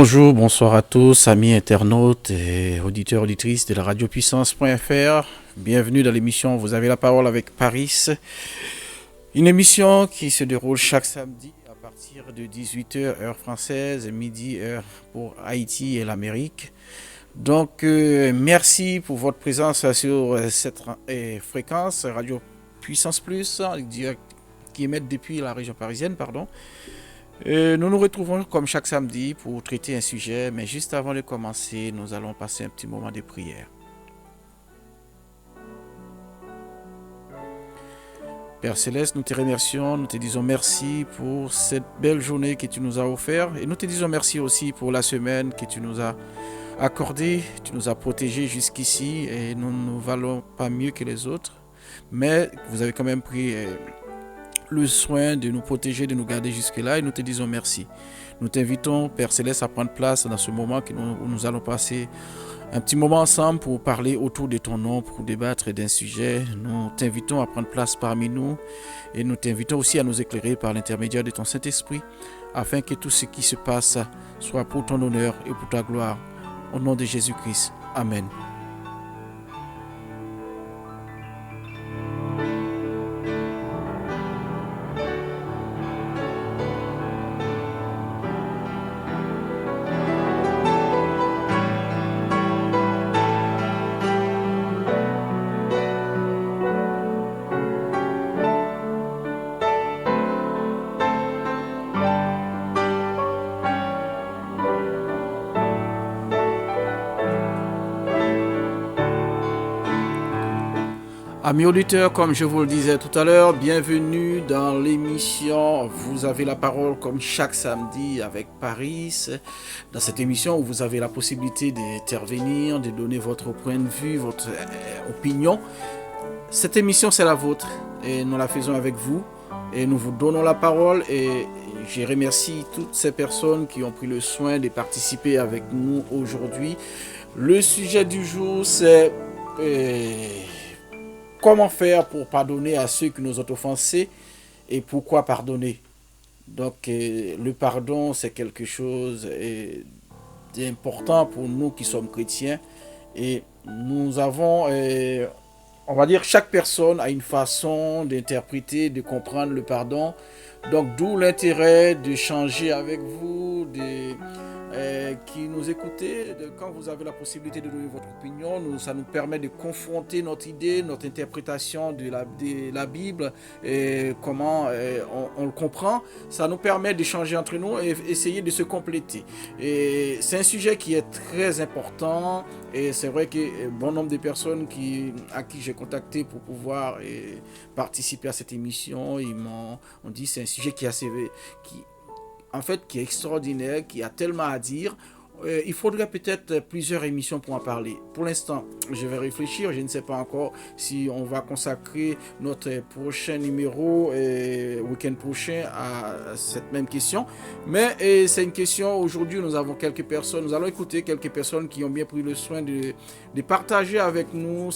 Bonjour, bonsoir à tous, amis internautes et auditeurs, auditrices de la radiopuissance.fr. Bienvenue dans l'émission Vous avez la parole avec Paris. Une émission qui se déroule chaque samedi à partir de 18h heure française, midi heure pour Haïti et l'Amérique. Donc, merci pour votre présence sur cette fréquence Radio Puissance Plus qui émet depuis la région parisienne, Nous nous retrouvons comme chaque samedi pour traiter un sujet, mais juste avant de commencer, nous allons passer un petit moment de prière. Père Céleste, nous te remercions, nous te disons merci pour cette belle journée que tu nous as offerte et nous te disons merci aussi pour la semaine que tu nous as accordée, tu nous as protégés jusqu'ici et nous ne valons pas mieux que les autres, mais vous avez quand même pris le soin de nous protéger, de nous garder jusque-là et nous te disons merci. Nous t'invitons, Père Céleste, à prendre place dans ce moment où nous allons passer un petit moment ensemble pour parler autour de ton nom, pour débattre d'un sujet. Nous t'invitons à prendre place parmi nous et nous t'invitons aussi à nous éclairer par l'intermédiaire de ton Saint-Esprit afin que tout ce qui se passe soit pour ton honneur et pour ta gloire. Au nom de Jésus-Christ. Amen. Amis auditeurs, comme je vous le disais tout à l'heure, bienvenue dans l'émission Vous avez la parole comme chaque samedi avec Paris. Dans cette émission où vous avez la possibilité d'intervenir, de donner votre point de vue, votre opinion. Cette émission c'est la vôtre et nous la faisons avec vous et nous vous donnons la parole et je remercie toutes ces personnes qui ont pris le soin de participer avec nous aujourd'hui. Le sujet du jour c'est... Comment faire pour pardonner à ceux qui nous ont offensés et pourquoi pardonner? Donc, le pardon, c'est quelque chose d'important pour nous qui sommes chrétiens. Et nous avons, on va dire, chaque personne a une façon d'interpréter, de comprendre le pardon. Donc, d'où l'intérêt de changer avec vous, qui nous écoutez, quand vous avez la possibilité de donner votre opinion, ça nous permet de confronter notre idée, notre interprétation de la Bible et comment on le comprend. Ça nous permet d'échanger entre nous et essayer de se compléter. Et c'est un sujet qui est très important et c'est vrai que bon nombre de personnes à qui j'ai contacté pour pouvoir participer à cette émission, ils m'ont dit c'est un sujet qui est extraordinaire, qui a tellement à dire. Il faudrait peut-être plusieurs émissions pour en parler. Pour l'instant, je vais réfléchir. Je ne sais pas encore si on va consacrer notre prochain numéro week-end prochain à cette même question. Mais c'est une question, aujourd'hui, nous allons écouter quelques personnes qui ont bien pris le soin de partager avec nous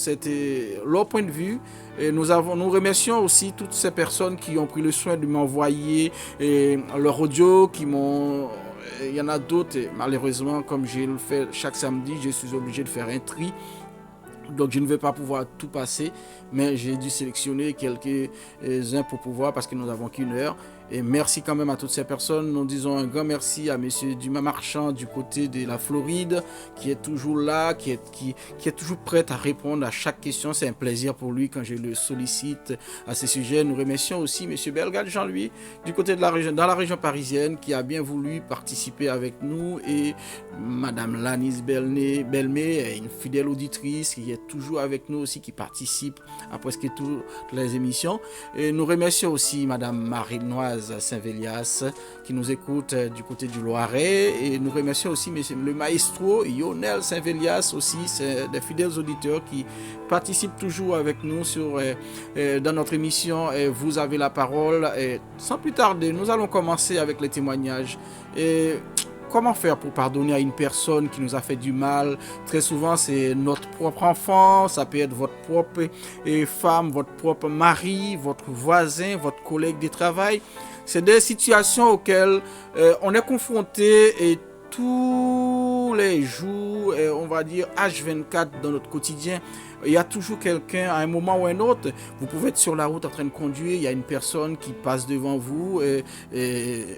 leur point de vue. Et nous remercions aussi toutes ces personnes qui ont pris le soin de m'envoyer leur audio, il y en a d'autres, malheureusement, comme je le fais chaque samedi, je suis obligé de faire un tri. Donc je ne vais pas pouvoir tout passer, mais j'ai dû sélectionner quelques-uns pour pouvoir, parce que nous n'avons qu'une heure. Et merci quand même à toutes ces personnes. Nous disons un grand merci à monsieur Dumas Marchand du côté de la Floride, qui est toujours là, qui est toujours prêt à répondre à chaque question. C'est un plaisir pour lui quand je le sollicite à ce sujet. Nous remercions aussi monsieur Bellegarde Jean-Louis du côté de dans la région parisienne, qui a bien voulu participer avec nous, et madame Lanis Belmé, une fidèle auditrice qui est toujours avec nous aussi, qui participe à presque toutes les émissions. Et nous remercions aussi madame Marie-Noise Saint-Vélias qui nous écoute du côté du Loiret, et nous remercions aussi le maestro Lionel Saint-Vélias aussi, c'est des fidèles auditeurs qui participent toujours avec nous dans notre émission Vous avez la parole. Et sans plus tarder, nous allons commencer avec les témoignages. Comment faire pour pardonner à une personne qui nous a fait du mal? Très souvent, c'est notre propre enfant, ça peut être votre propre femme, votre propre mari, votre voisin, votre collègue de travail. C'est des situations auxquelles on est confronté et tous les jours, on va dire H24 dans notre quotidien, il y a toujours quelqu'un, à un moment ou un autre, vous pouvez être sur la route en train de conduire, il y a une personne qui passe devant vous,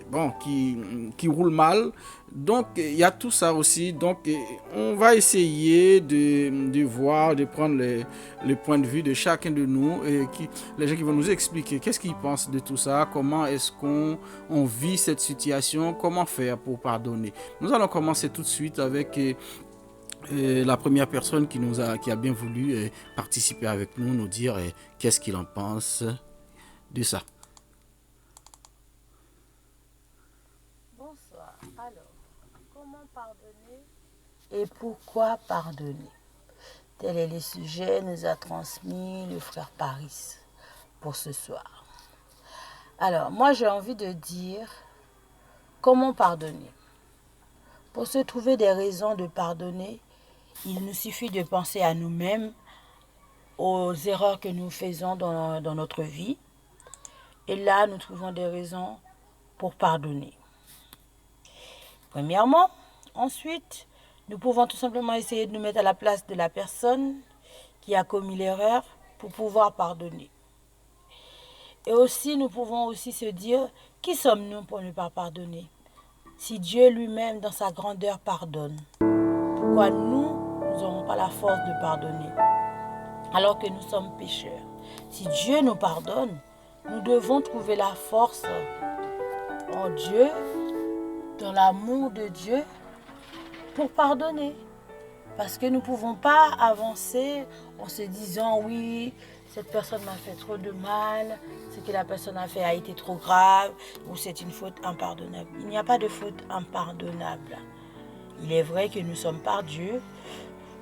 bon, qui roule mal. Donc, il y a tout ça aussi. Donc, on va essayer de voir, de prendre le point de vue de chacun de nous, les gens qui vont nous expliquer qu'est-ce qu'ils pensent de tout ça, comment est-ce qu'on vit cette situation, comment faire pour pardonner. Nous allons commencer tout de suite avec la première personne qui a bien voulu participer avec nous, nous dire qu'est-ce qu'il en pense de ça. Bonsoir. Alors, comment pardonner et pourquoi pardonner? Tel est le sujet nous a transmis le frère Paris pour ce soir. Alors, moi j'ai envie de dire comment pardonner. Pour se trouver des raisons de pardonner, il nous suffit de penser à nous-mêmes, aux erreurs que nous faisons dans notre vie. Et là, nous trouvons des raisons pour pardonner. Premièrement, ensuite, nous pouvons tout simplement essayer de nous mettre à la place de la personne qui a commis l'erreur pour pouvoir pardonner. Et aussi, nous pouvons aussi se dire, qui sommes-nous pour ne pas pardonner? Si Dieu lui-même, dans sa grandeur, pardonne, pourquoi nous n'aurons pas la force de pardonner alors que nous sommes pécheurs? Si Dieu nous pardonne, nous devons trouver la force en Dieu, dans l'amour de Dieu, pour pardonner. Parce que nous ne pouvons pas avancer en se disant, oui, cette personne m'a fait trop de mal, ce que la personne a fait a été trop grave, ou c'est une faute impardonnable. Il n'y a pas de faute impardonnable. Il est vrai que nous sommes par Dieu,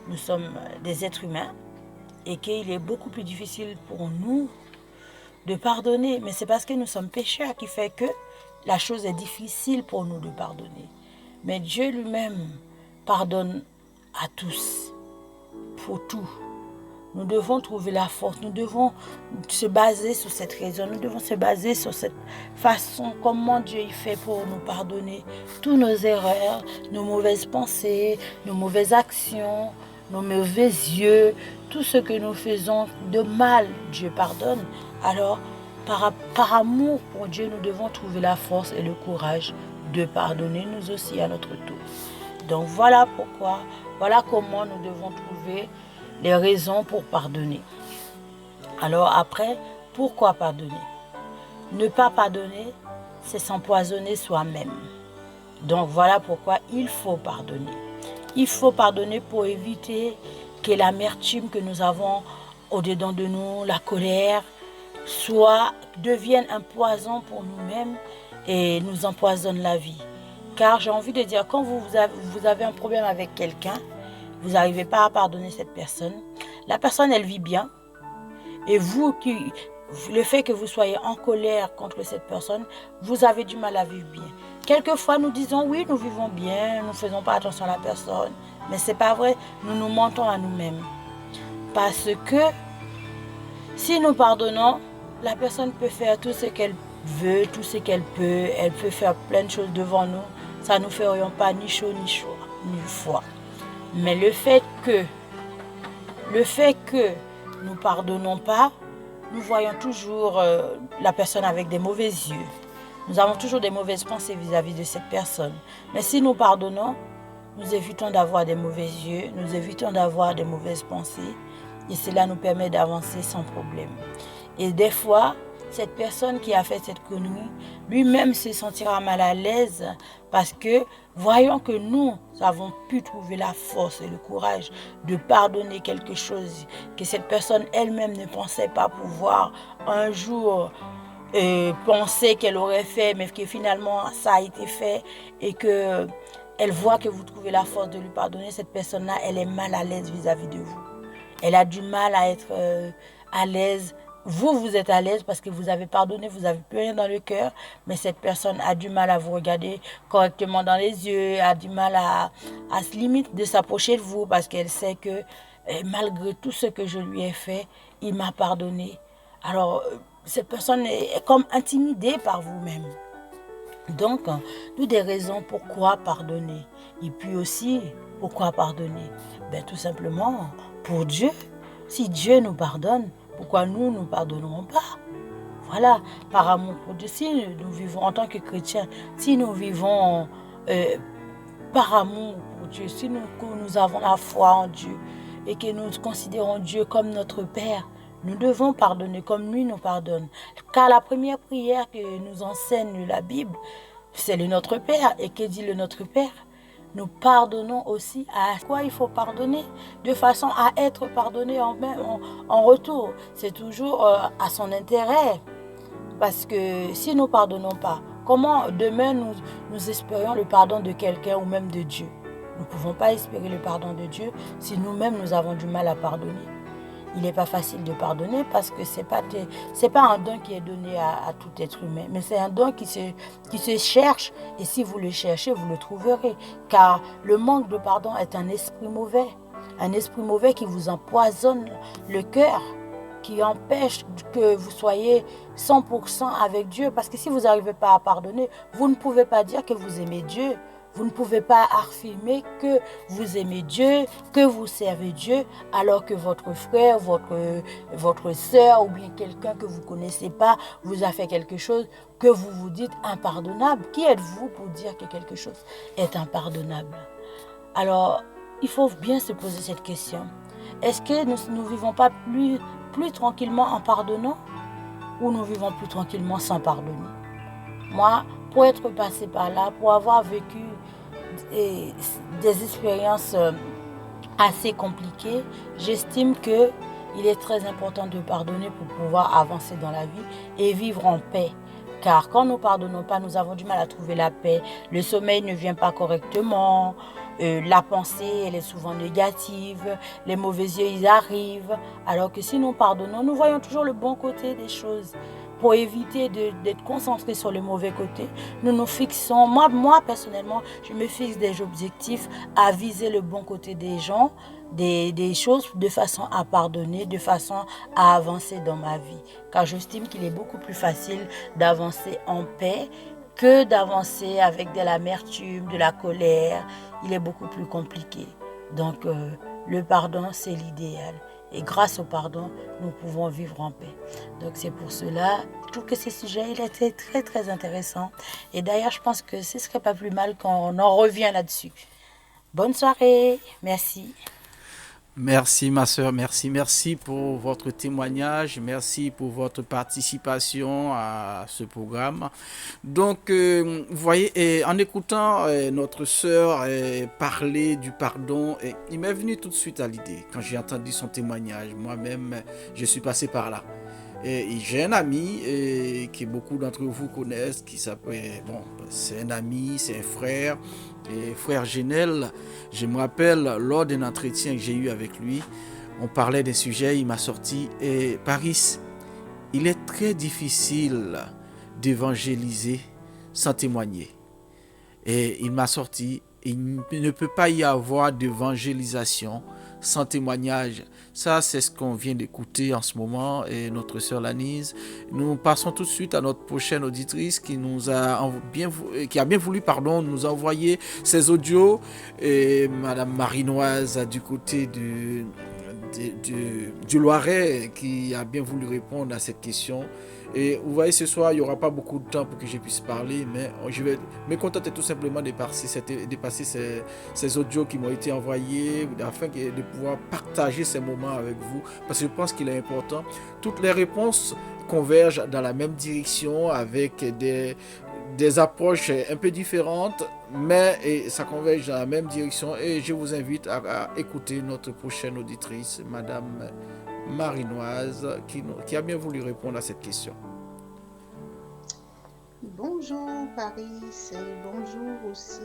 nous sommes des êtres humains, et qu'il est beaucoup plus difficile pour nous de pardonner. Mais c'est parce que nous sommes pécheurs qui fait que la chose est difficile pour nous de pardonner. Mais Dieu lui-même pardonne à tous, pour tout. Nous devons trouver la force, nous devons se baser sur cette raison, nous devons se baser sur cette façon, comment Dieu y fait pour nous pardonner toutes nos erreurs, nos mauvaises pensées, nos mauvaises actions, nos mauvais yeux, tout ce que nous faisons de mal, Dieu pardonne. Alors, par amour pour Dieu, nous devons trouver la force et le courage de pardonner nous aussi à notre tour. Donc voilà pourquoi, voilà comment nous devons trouver les raisons pour pardonner. Alors après, pourquoi pardonner? Ne pas pardonner, c'est s'empoisonner soi-même. Donc voilà pourquoi il faut pardonner. Il faut pardonner pour éviter que l'amertume que nous avons au-dedans de nous, la colère, devienne un poison pour nous-mêmes et nous empoisonne la vie. Car j'ai envie de dire, quand vous avez un problème avec quelqu'un, vous n'arrivez pas à pardonner cette personne, la personne elle vit bien, et le fait que vous soyez en colère contre cette personne, vous avez du mal à vivre bien. Quelquefois nous disons oui, nous vivons bien, nous ne faisons pas attention à la personne, mais ce n'est pas vrai, nous nous mentons à nous-mêmes. Parce que si nous pardonnons, la personne peut faire tout ce qu'elle veut, tout ce qu'elle peut, elle peut faire plein de choses devant nous, ça ne nous ferions pas ni chaud ni froid. Mais le fait que nous pardonnons pas, nous voyons toujours la personne avec des mauvais yeux. Nous avons toujours des mauvaises pensées vis-à-vis de cette personne. Mais si nous pardonnons, nous évitons d'avoir des mauvais yeux, nous évitons d'avoir des mauvaises pensées. Et cela nous permet d'avancer sans problème. Et des fois, cette personne qui a fait cette connerie, lui-même se sentira mal à l'aise parce que voyons que nous avons pu trouver la force et le courage de pardonner quelque chose que cette personne elle-même ne pensait pas pouvoir un jour penser qu'elle aurait fait, mais que finalement ça a été fait et que elle voit que vous trouvez la force de lui pardonner. Cette personne-là, elle est mal à l'aise vis-à-vis de vous. Elle a du mal à être à l'aise. Vous êtes à l'aise parce que vous avez pardonné, vous n'avez plus rien dans le cœur, mais cette personne a du mal à vous regarder correctement dans les yeux, a du mal à se limite de s'approcher de vous parce qu'elle sait que malgré tout ce que je lui ai fait, il m'a pardonné. Alors, cette personne est comme intimidée par vous-même. Donc, nous des raisons pourquoi pardonner. Et puis aussi, pourquoi pardonner? Tout simplement pour Dieu. Si Dieu nous pardonne, pourquoi nous ne pardonnerons pas? Voilà, par amour pour Dieu. Si nous vivons en tant que chrétiens, si nous vivons par amour pour Dieu, si nous avons la foi en Dieu et que nous considérons Dieu comme notre Père, nous devons pardonner comme lui nous pardonne. Car la première prière que nous enseigne la Bible, c'est le Notre Père. Et que dit le Notre Père? Nous pardonnons aussi à quoi il faut pardonner, de façon à être pardonné en retour. C'est toujours à son intérêt. Parce que si nous ne pardonnons pas, comment demain nous espérions le pardon de quelqu'un ou même de Dieu? Nous ne pouvons pas espérer le pardon de Dieu si nous-mêmes nous avons du mal à pardonner. Il n'est pas facile de pardonner parce que ce n'est pas un don qui est donné à tout être humain, mais c'est un don qui se cherche, et si vous le cherchez, vous le trouverez. Car le manque de pardon est un esprit mauvais qui vous empoisonne le cœur, qui empêche que vous soyez 100% avec Dieu. Parce que si vous n'arrivez pas à pardonner, vous ne pouvez pas dire que vous aimez Dieu. Vous ne pouvez pas affirmer que vous aimez Dieu, que vous servez Dieu, alors que votre frère, votre soeur ou bien quelqu'un que vous ne connaissez pas vous a fait quelque chose que vous vous dites impardonnable. Qui êtes-vous pour dire que quelque chose est impardonnable? Alors, il faut bien se poser cette question. Est-ce que nous ne vivons pas plus tranquillement en pardonnant, ou nous vivons plus tranquillement sans pardonner? Moi, pour être passé par là, pour avoir vécu des expériences assez compliquées, j'estime que il est très important de pardonner pour pouvoir avancer dans la vie et vivre en paix. Car quand nous ne pardonnons pas, nous avons du mal à trouver la paix. Le sommeil ne vient pas correctement. La pensée, elle est souvent négative. Les mauvais yeux, ils arrivent. Alors que si nous pardonnons, nous voyons toujours le bon côté des choses. Pour éviter d'être concentré sur le mauvais côté, nous nous fixons, moi personnellement, je me fixe des objectifs à viser le bon côté des gens, des choses, de façon à pardonner, de façon à avancer dans ma vie. Car j'estime qu'il est beaucoup plus facile d'avancer en paix que d'avancer avec de l'amertume, de la colère. Il est beaucoup plus compliqué. Donc, le pardon, c'est l'idéal. Et grâce au pardon, nous pouvons vivre en paix. Donc c'est pour cela, je trouve que ce sujet, il était très très intéressant. Et d'ailleurs, je pense que ce ne serait pas plus mal qu'on en revient là-dessus. Bonne soirée, merci. Merci ma soeur, merci pour votre témoignage, merci pour votre participation à ce programme. Donc, vous voyez, en écoutant notre soeur parler du pardon, il m'est venu tout de suite à l'idée, quand j'ai entendu son témoignage, moi-même, je suis passé par là. Et j'ai un ami que beaucoup d'entre vous connaissent, qui s'appelle, bon, c'est un ami, c'est un frère, et frère Genel. Je me rappelle, lors d'un entretien que j'ai eu avec lui, on parlait des sujets, il m'a sorti, et Paris, il est très difficile d'évangéliser sans témoigner. Et il m'a sorti, il ne peut pas y avoir d'évangélisation sans témoignage. Ça, c'est ce qu'on vient d'écouter en ce moment, et notre sœur Lanise. Nous passons tout de suite à notre prochaine auditrice qui a bien voulu nous envoyer ses audios. Et Madame Marinoise du côté du Loiret qui a bien voulu répondre à cette question. Et vous voyez, ce soir, il n'y aura pas beaucoup de temps pour que je puisse parler, mais je vais me contenter tout simplement de passer ces audios qui m'ont été envoyés afin de pouvoir partager ces moments avec vous, parce que je pense qu'il est important. Toutes les réponses convergent dans la même direction avec des approches un peu différentes, mais ça converge dans la même direction, et je vous invite à écouter notre prochaine auditrice, Madame Marinoise, qui a bien voulu répondre à cette question. Bonjour Paris, et bonjour aussi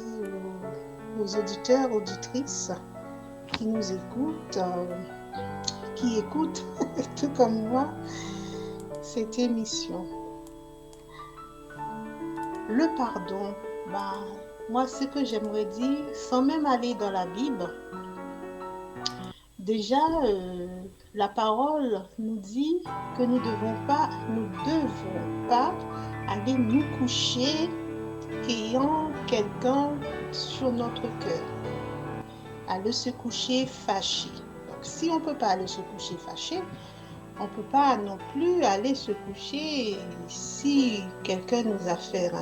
aux auditeurs, auditrices qui nous écoutent, qui écoutent tout comme moi cette émission. Le pardon, moi ce que j'aimerais dire, sans même aller dans la Bible, déjà la parole nous dit que nous ne devons pas aller nous coucher ayant quelqu'un sur notre cœur, aller se coucher fâché. Donc, si on ne peut pas aller se coucher fâché, on ne peut pas non plus aller se coucher si quelqu'un nous a fait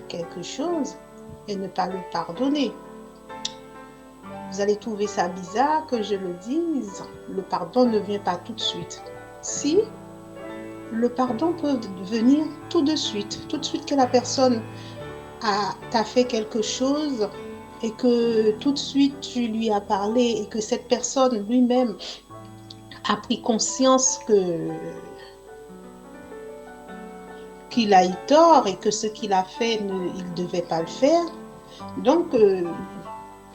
quelque chose et ne pas le pardonner. Vous allez trouver ça bizarre que je le dise, le pardon ne vient pas tout de suite. Si, le pardon peut venir tout de suite que la personne t'a fait quelque chose et que tout de suite tu lui as parlé et que cette personne lui-même a pris conscience qu'il a eu tort et que ce qu'il a fait, il ne devait pas le faire. Donc, vous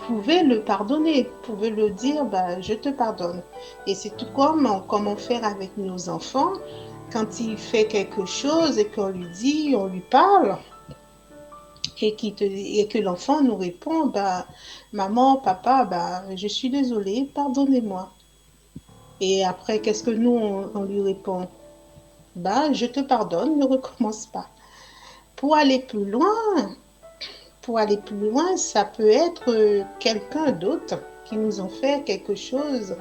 pouvez le pardonner, vous pouvez le dire, je te pardonne. Et c'est tout comme comment faire avec nos enfants. Quand il fait quelque chose et qu'on lui dit, on lui parle, et que l'enfant nous répond, maman, papa, je suis désolée, pardonnez-moi. Et après, qu'est-ce que nous, on lui répond? Je te pardonne, ne recommence pas. Pour aller plus loin, ça peut être quelqu'un d'autre qui nous a fait quelque chose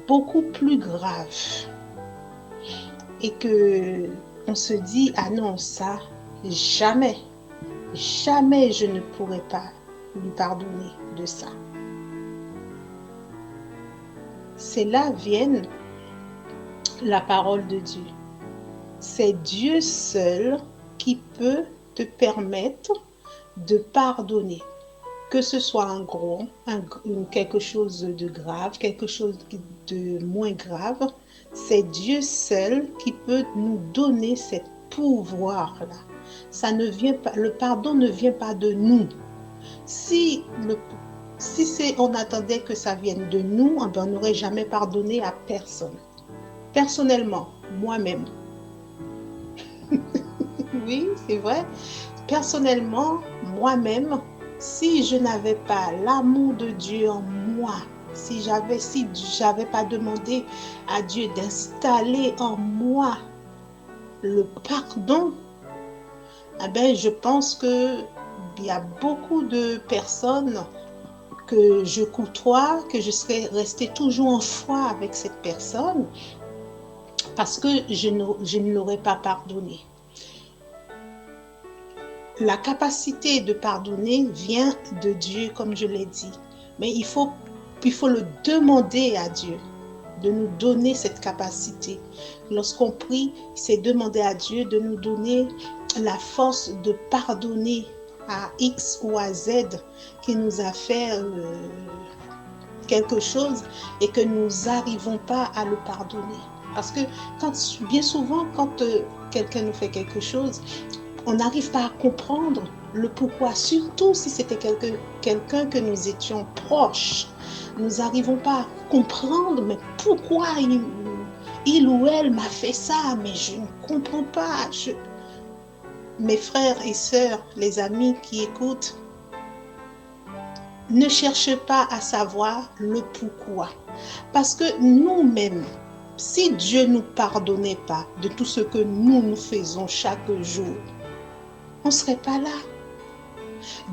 beaucoup plus grave. Et que on se dit, ah non, ça, jamais je ne pourrais pas lui pardonner de ça. C'est là vienne la parole de Dieu. C'est Dieu seul qui peut te permettre de pardonner. Que ce soit quelque chose de grave, quelque chose de moins grave, c'est Dieu seul qui peut nous donner ce pouvoir-là. Le pardon ne vient pas de nous. Si on attendait que ça vienne de nous, on n'aurait jamais pardonné à personne. Personnellement, moi-même. Oui, c'est vrai. Personnellement, moi-même, si je n'avais pas l'amour de Dieu en moi, si j'avais pas demandé à Dieu d'installer en moi le pardon, je pense qu'il y a beaucoup de personnes que je côtoie, que je serais restée toujours en foi avec cette personne parce que je ne l'aurais pas pardonné. La capacité de pardonner vient de Dieu, comme je l'ai dit. Mais il faut le demander à Dieu de nous donner cette capacité. Lorsqu'on prie, c'est demander à Dieu de nous donner la force de pardonner à X ou à Z qui nous a fait quelque chose et que nous n'arrivons pas à le pardonner. Parce que bien souvent, quand quelqu'un nous fait quelque chose, on n'arrive pas à comprendre le pourquoi, surtout si c'était quelqu'un que nous étions proches. Nous n'arrivons pas à comprendre, mais pourquoi il ou elle m'a fait ça, mais je ne comprends pas. Mes frères et sœurs, les amis qui écoutent, ne cherchez pas à savoir le pourquoi. Parce que nous-mêmes, si Dieu ne nous pardonnait pas de tout ce que nous faisons chaque jour, on ne serait pas là.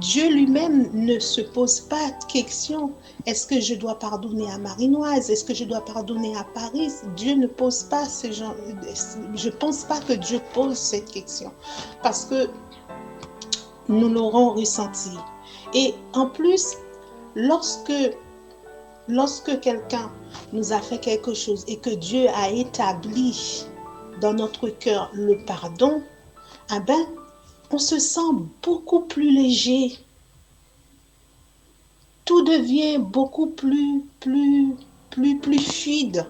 Dieu lui-même ne se pose pas de questions. Est-ce que je dois pardonner à Marinoise? Est-ce que je dois pardonner à Paris? Dieu ne pose pas ce genre. Je ne pense pas que Dieu pose cette question. Parce que nous l'aurons ressenti. Et en plus, lorsque quelqu'un nous a fait quelque chose et que Dieu a établi dans notre cœur le pardon, on se sent beaucoup plus léger. Tout devient beaucoup plus fluide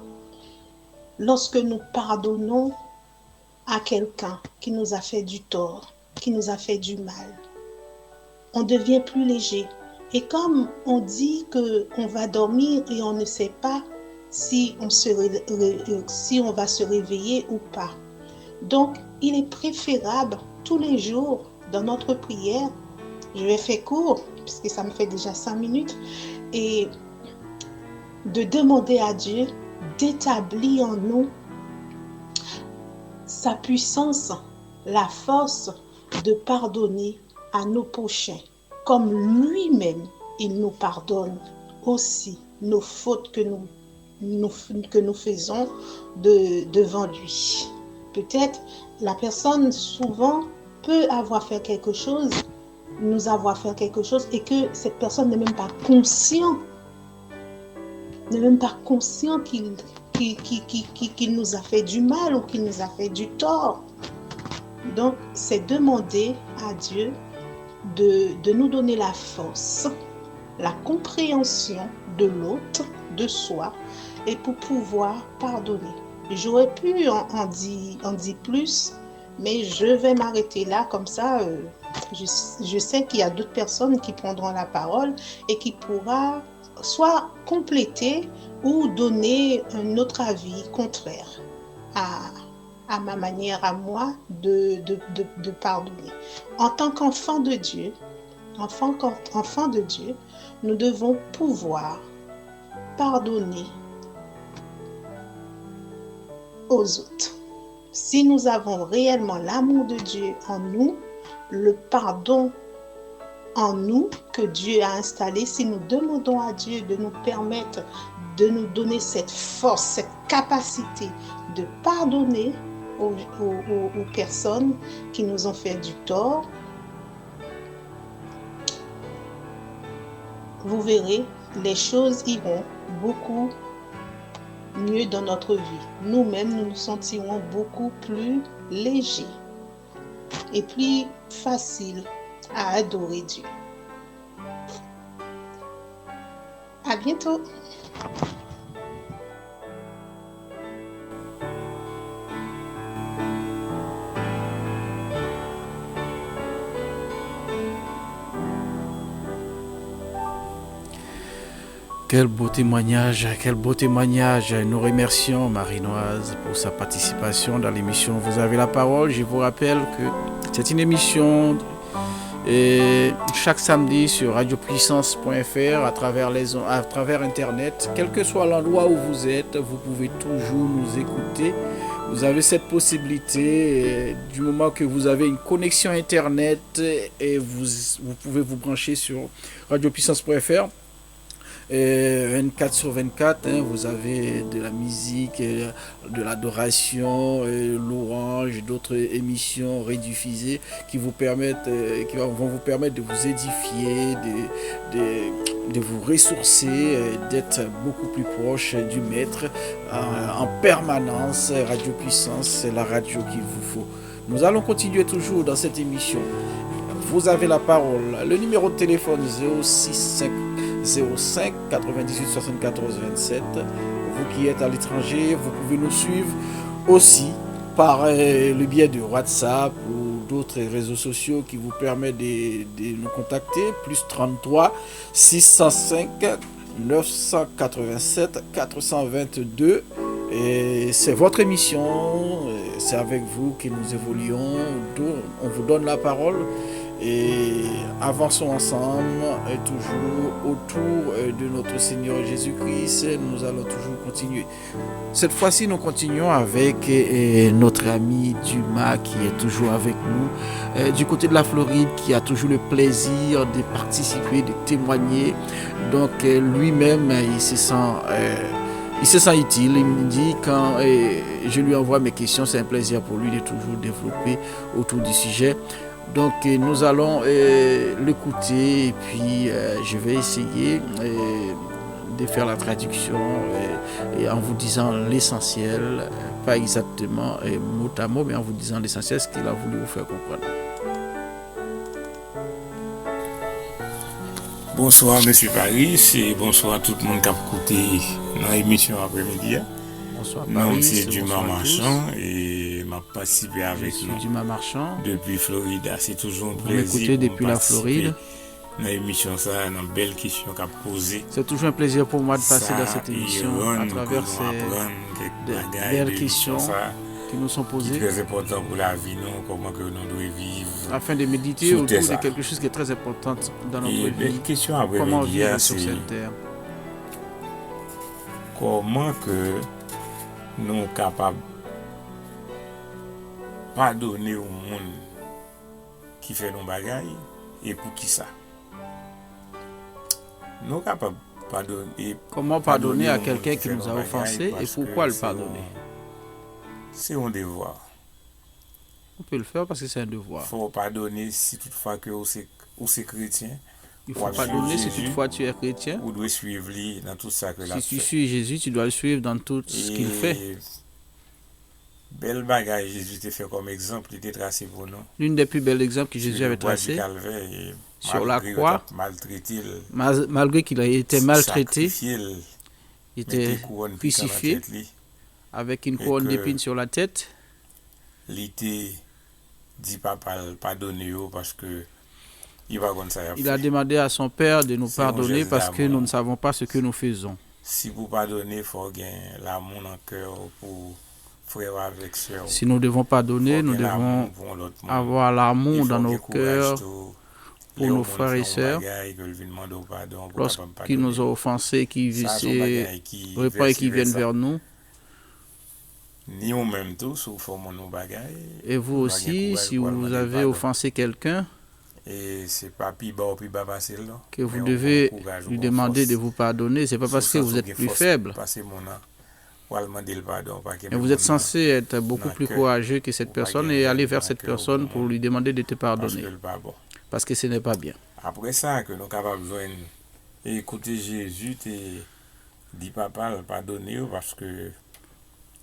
lorsque nous pardonnons à quelqu'un qui nous a fait du tort, qui nous a fait du mal. On devient plus léger. Et comme on dit qu'on va dormir et on ne sait pas si on va se réveiller ou pas. Donc, il est préférable tous les jours dans notre prière, je vais faire court puisque ça me fait déjà 5 minutes, et de demander à Dieu d'établir en nous sa puissance, la force de pardonner à nos prochains, comme lui-même, il nous pardonne aussi nos fautes que nous faisons devant lui. Peut-être la personne souvent peut avoir fait quelque chose, nous avoir fait quelque chose et que cette personne n'est même pas conscient qu'il nous a fait du mal ou qu'il nous a fait du tort. Donc, c'est demander à Dieu de nous donner la force, la compréhension de l'autre, de soi, et pour pouvoir pardonner. J'aurais pu en dire plus, mais je vais m'arrêter là, comme ça, je sais qu'il y a d'autres personnes qui prendront la parole et qui pourra soit compléter ou donner un autre avis contraire à ma manière, à moi, de pardonner. En tant qu'enfant de Dieu, nous devons pouvoir pardonner aux autres. Si nous avons réellement l'amour de Dieu en nous, le pardon en nous que Dieu a installé, si nous demandons à Dieu de nous permettre, de nous donner cette force, cette capacité de pardonner aux personnes qui nous ont fait du tort, vous verrez, les choses iront beaucoup mieux dans notre vie. Nous-mêmes, nous nous sentirons beaucoup plus légers et plus faciles à adorer Dieu. À bientôt. Quel beau témoignage, quel beau témoignage. Nous remercions Marie-Noise pour sa participation dans l'émission Vous avez la parole. Je vous rappelle que c'est une émission chaque samedi sur radiopuissance.fr à travers Internet. Quel que soit l'endroit où vous êtes, vous pouvez toujours nous écouter. Vous avez cette possibilité du moment que vous avez une connexion Internet et vous pouvez vous brancher sur radiopuissance.fr. 24/24, vous avez de la musique, de l'adoration, l'orange, d'autres émissions rediffusées qui vont vous permettre de vous édifier, de vous ressourcer, d'être beaucoup plus proche du Maître en permanence. Radio Puissance, c'est la radio qu'il vous faut. Nous allons continuer toujours dans cette émission. Vous avez la parole. Le numéro de téléphone 05 98 74 27. Vous qui êtes à l'étranger, vous pouvez nous suivre aussi par le biais de WhatsApp ou d'autres réseaux sociaux qui vous permettent de nous contacter. Plus 33 605 987 422. Et c'est votre émission, c'est avec vous que nous évoluons. On vous donne la parole. Et avançons ensemble, toujours autour de notre Seigneur Jésus-Christ. Nous allons toujours continuer. Cette fois-ci, nous continuons avec notre ami Dumas qui est toujours avec nous. Du côté de la Floride, qui a toujours le plaisir de participer, de témoigner. Donc lui-même, il se sent utile. Il me dit quand je lui envoie mes questions, c'est un plaisir pour lui de toujours développer autour du sujet. Donc nous allons l'écouter et puis je vais essayer de faire la traduction et en vous disant l'essentiel, pas exactement mot à mot, mais en vous disant l'essentiel, ce qu'il a voulu vous faire comprendre. Bonsoir Monsieur Paris et bonsoir à tout le monde qui a écouté dans l'émission après-midi. Bonsoir Paris. Non, c'est Dumas Marchand et m'a participé avec nous. Dumas Marchand. Depuis Floride, c'est toujours un Vous plaisir. Vous m'écoutez depuis la Floride. Dans l'émission, ça, une belle question qu'a posée. C'est toujours un plaisir pour moi de passer dans cette émission à travers ces belles questions qui nous sont posées. C'est très important pour la vie, non? Comment que nous devons vivre. Afin de méditer autour de quelque chose qui est très important dans notre vie. Question après comment vivre sur cette terre. Comment que nous sommes capables de pardonner au monde qui fait nos bagailles et pour qui ça. Nous capables de pardonner. Comment pardonner à quelqu'un qui fait nous a nos offensés bagailles et parce pourquoi que le pardonner? C'est un devoir. On peut le faire parce que c'est un devoir. Il faut pardonner si toutefois que vous êtes chrétien. Il faut pardonner si toutefois tu es chrétien. Vous devez suivre lui dans tout ça que Si tu suis Jésus, tu dois le suivre dans tout ce qu'il fait. Belle bagaille, Jésus t'a fait comme exemple, il était tracé pour nous. L'une des plus belles exemples que Jésus avait tracé sur la croix, malgré qu'il a été maltraité, il était crucifié avec une couronne d'épines sur la tête. Il était dit papa pardonner parce que il a demandé à son père de nous pardonner parce que nous ne savons pas ce que nous faisons. Si vous pardonnez, il faut gagner l'amour dans le cœur pour frère avec soeur. Si nous devons pardonner, nous devons avoir l'amour dans nos cœurs pour nos frères et sœurs. Lorsqu'ils nous ont offensés, qui viennent vers nous. Et vous aussi, si vous avez offensé quelqu'un, que vous devez lui demander de vous pardonner, c'est pas parce que vous êtes plus faible. Et vous êtes censé être beaucoup plus courageux que cette personne et aller vers cette personne pour lui demander de te pardonner. Parce que ce n'est pas bien. Après ça, que nous sommes capables d'écouter Jésus et dit papa, pardonner parce que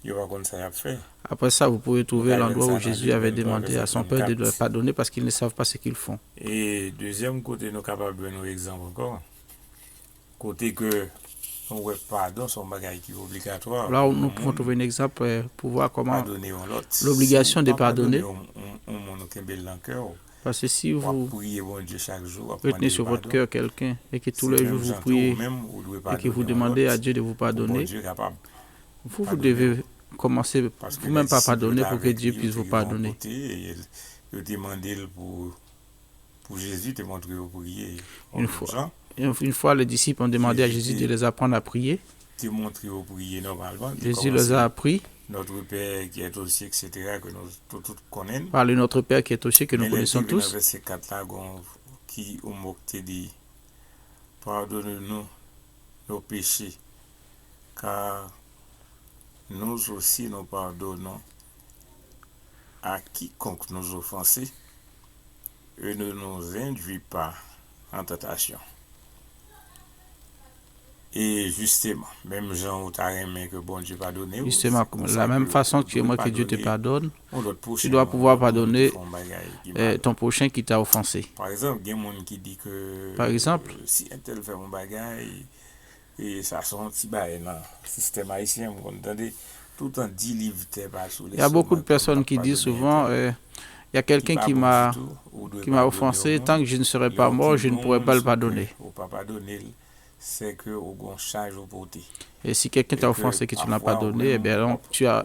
il va comme ça fait. Après ça, vous pouvez trouver l'endroit où Jésus avait demandé à son père de le pardonner parce qu'ils ne savent pas ce qu'ils font. Et deuxième côté, nous sommes capables de nous exemple encore. Côté que on pardon, son bagage qui est obligatoire. Là où nous pouvons trouver un exemple pour voir comment l'obligation de pardonner. Parce que si vous retenez sur votre cœur quelqu'un et que tous les jours vous priez et que vous demandez à Dieu de vous pardonner, vous devez commencer vous-même par pardonner pour que Dieu puisse vous pardonner. Une fois, les disciples ont demandé à Jésus de les apprendre à prier. Jésus les a appris. Notre Père qui est aussi, etc., que nous tous connaissons. Par le Notre Père qui est aussi, que nous connaissons tous. Verset 4 là, qui dit, pardonne-nous nos péchés, car nous aussi nous pardonnons à quiconque nous offense et ne nous induit pas en tentation. Et justement, même Jean ou Tarémé que bon Dieu pardonne. Justement, la même façon que tu aimerais que Dieu te pardonne, tu dois pouvoir pardonner ton prochain qui t'a offensé. Par exemple, il y a des gens qui disent que si un tel fait mon bagage, et ça sont un petit bail dans le système haïtien, vous entendez, tout en 10 livres, il y a beaucoup de personnes qui disent souvent, il y a quelqu'un qui m'a offensé, tant que je ne serai pas mort, je ne pourrai pas le pardonner. C'est que au charge au porté. Et si quelqu'un t'a offensé que tu n'as pas donné, eh bien donc tu as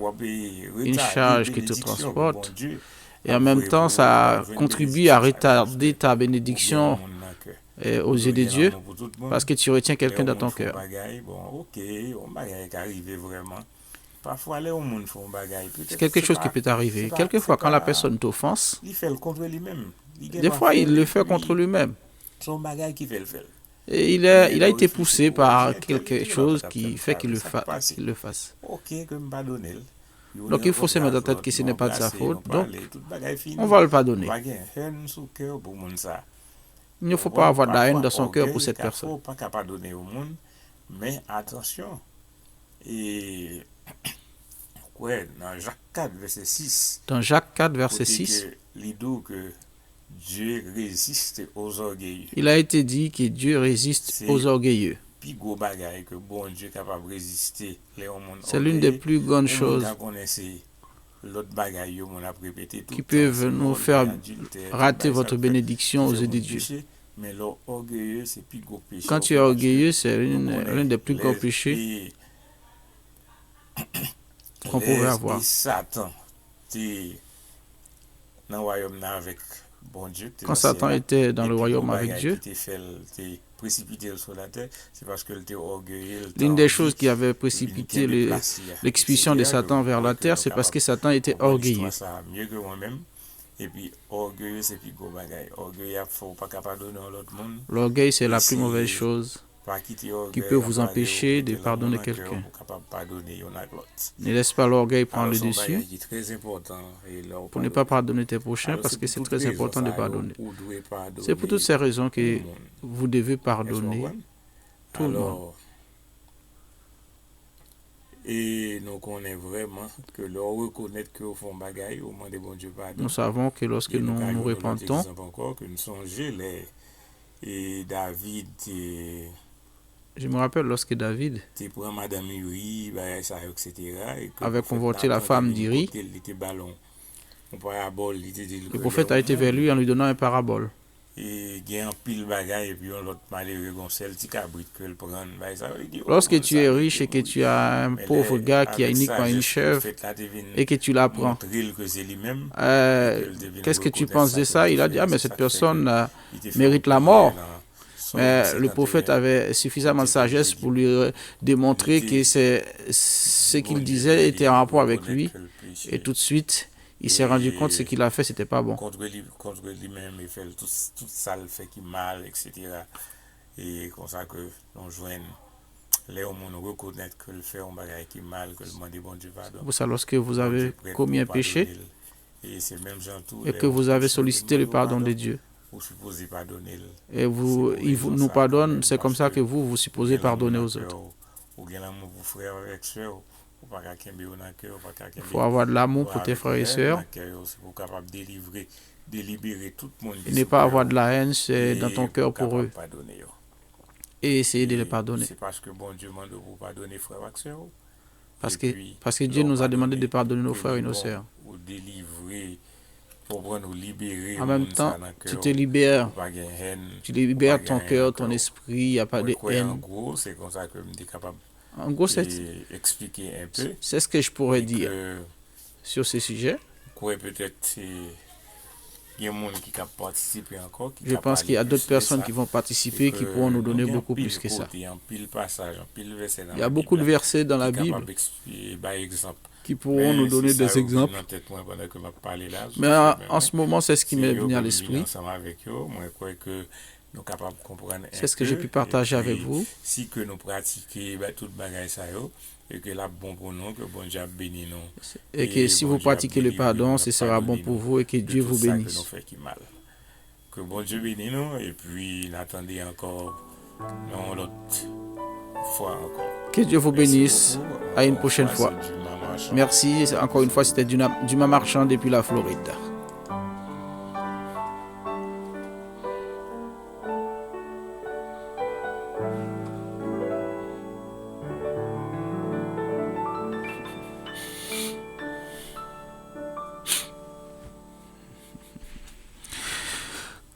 une charge qui te transporte. Et en même temps, ça contribue à retarder ta bénédiction aux yeux de Dieu parce que tu retiens quelqu'un dans ton cœur. C'est quelque chose qui peut t'arriver. Quelquefois, quand la personne t'offense, des fois, il le fait contre lui-même. Et il a été poussé par quelque chose qui fait qu'il le fasse. Donc il faut se mettre en tête que ce n'est pas de sa faute. Donc on va le pardonner. Il ne faut pas avoir de la haine dans son cœur pour cette personne. Mais attention. Et dans Jacques 4, verset 6. Dans Jacques 4, verset 6. Dieu résiste aux orgueilleux. Il a été dit que Dieu résiste aux orgueilleux. C'est l'une des plus grandes choses qui peuvent nous faire rater votre bénédiction aux yeux de Dieu. Quand tu es orgueilleux, c'est l'un des plus grands péchés qu'on pouvait avoir. Quand Satan était dans le royaume avec Dieu, l'une des choses qui avait précipité l'expulsion de Satan vers la terre, c'est parce que Satan était orgueilleux. Et puis, orgueilleux, c'est plus gros bagaille. Orgueil, il ne faut pas pardonner à l'autre monde. L'orgueil, c'est la plus mauvaise chose qui peut vous empêcher de pardonner quelqu'un. Ne laisse pas l'orgueil prendre le dessus pour ne pas pardonner tes prochains parce que c'est très important de pardonner. C'est pour toutes ces raisons que vous devez pardonner tout le monde. Et nous connaissons vraiment que l'on reconnaît que au fond bagaille au moment de bon Dieu pardon. Nous savons que lorsque nous nous repentons, que nous songeons et David je me rappelle lorsque David avait convoité la femme d'Iri, le prophète a été vers lui en lui donnant une parabole. Lorsque tu es riche et que tu as un pauvre gars qui a uniquement une chèvre et que tu la prends, qu'est-ce que tu penses de ça? Il a dit, ah mais cette personne mérite la mort. Mais le prophète avait suffisamment de sagesse pour lui démontrer que ce qu'il disait était en rapport avec lui. Et tout de suite, il s'est rendu compte que ce qu'il a fait, c'était pas bon. Contre lui-même, il fait tout ça, le fait qui mal, etc. Et comme ça que l'on joigne, les hommes reconnaissent que le fait un bagage qui mal, que le monde est bon Dieu pardon. Vous savez, lorsque vous avez commis un péché et que vous avez sollicité le pardon de Dieu, et il nous pardonne, c'est comme ça que vous supposez pardonner aux autres. Il faut avoir de l'amour pour tes frères et sœurs. Et ne pas avoir de la haine dans ton cœur pour eux. Et essayer de les pardonner. Parce que Dieu nous a demandé de pardonner nos frères et nos sœurs. En même temps, tu te libères. Tu libères ton cœur, ton esprit, il n'y a pas de haine. En gros, c'est ce que je pourrais dire sur ce sujet. Je pense qu'il y a d'autres personnes qui vont participer qui pourront nous donner beaucoup plus que ça. Il y a beaucoup de versets dans la Bible qui pourront nous donner des exemples. Mais en ce moment, c'est ce qui m'est venu à l'esprit. C'est ce que j'ai pu partager avec vous. Si que nous pratiquons toute bagaille ça et que là bon pour nous, que bon Dieu bénisse nous. Et que si vous pratiquez le pardon, ce sera bon pour vous et que Dieu vous bénisse. Que bon Dieu bénisse nous et puis n'attendez encore l'autre fois encore. Que Dieu vous bénisse. À une prochaine fois. Merci. Encore une fois, c'était Dumas Marchand depuis la Floride.